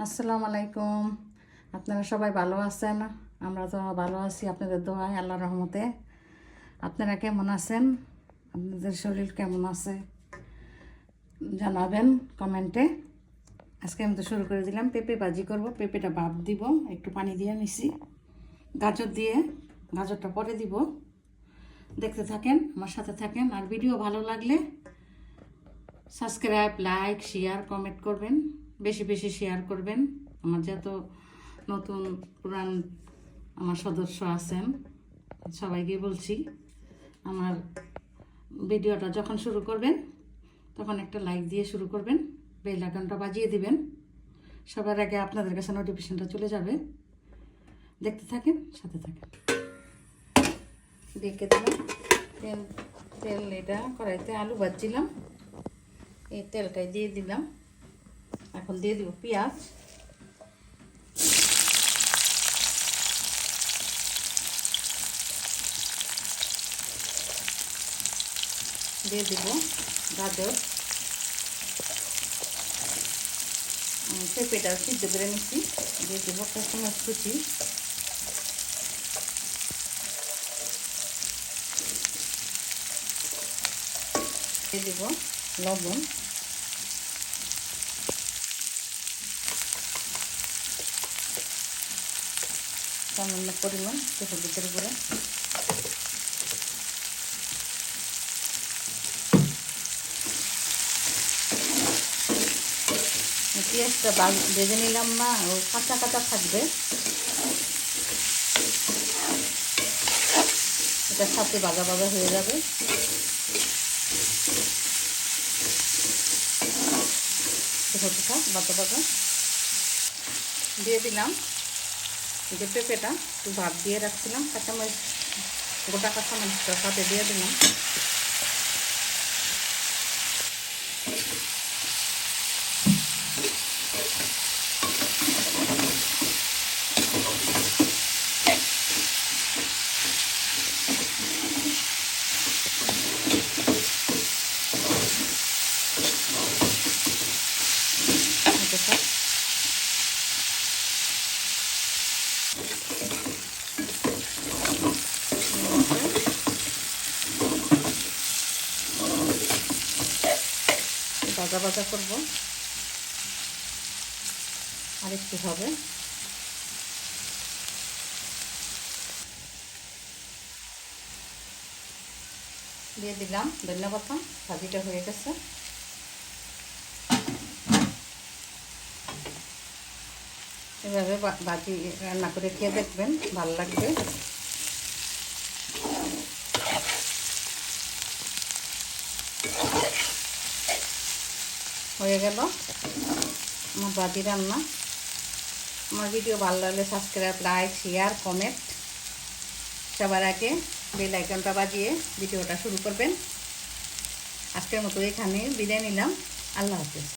আসসালামু আলাইকুম। আপনারা সবাই ভালো আছেন? আমরা তো ভালো আছি আপনাদের দোয়ায়, আল্লাহর রহমতে। আপনারা কেমন আছেন? আপনাদের শরীর কেমন আছে জানাবেন কমেন্টে। আজকে আমি তো শুরু করে দিলাম, পেঁপে ভাজি করব। পেঁপেটা ভাপ দিব, একটু পানি দিয়ে নিছি। গাজর দিয়ে, গাজরটা পরে দিব। দেখতে থাকেন, আমার সাথে থাকেন। আর ভিডিও ভালো লাগলে সাবস্ক্রাইব, লাইক, শেয়ার, কমেন্ট করবেন। বেশি বেশি শেয়ার করবেন। আমার যত নতুন পুরান আমার সদস্য আছেন সবাইকে বলছি, আমার ভিডিওটা যখন শুরু করবেন তখন একটা লাইক দিয়ে শুরু করবেন, বেল আইকনটা বাজিয়ে দিবেন। সবার আগে আপনাদের কাছে নোটিফিকেশনটা চলে যাবে। দেখতে থাকেন, সাথে থাকেন। দেখে দিলাম তেল, এটা কড়াইতে আলু ভাজছিলাম, এই তেলটাই দিয়ে দিলাম। এখন দিয়ে দিব পেঁয়াজ, দিয়ে দিব গাজর, পেঁপেটা সিদ্ধ করে নিচ্ছি। দিয়ে দিব কাঁচামরিচ কুচি, দিয়ে দিব লবণ, সামান্য পরিমাণ হলুদের গুঁড়া, পেঁয়াজটা ভেজে নিলাম না, ও কাঁচা কাঁচা থাকবে, এটার সাথে ভাজা ভাজা হয়ে যাবে। হতে থাক ভাজা ভাজা। দিয়ে দিলাম যে পেঁপেটা একটু ভাত দিয়ে রাখছিলাম, কাঁচামরিচ, গোটা কাঁচামরিচটা সাথে দিয়ে দিলাম। ভাজা ভাজা করবো, আরেকটু হবে। দিয়ে দিলাম ধনিয়া পাতা, ভাজিটা হয়ে গেছে। এভাবে ভাজি রান্না করে খেয়ে দেখবেন, ভালো লাগবে। হয়ে গেল আমার ভাজি রান্না। আমার ভিডিও ভালো লাগলে সাবস্ক্রাইব, লাইক, শেয়ার, কমেন্ট। সবার আগে বেল আইকনটা বাজিয়ে ভিডিওটা শুরু করবেন। আজকের মতো এখানে বিদায় নিলাম। আল্লাহ হাফেজ।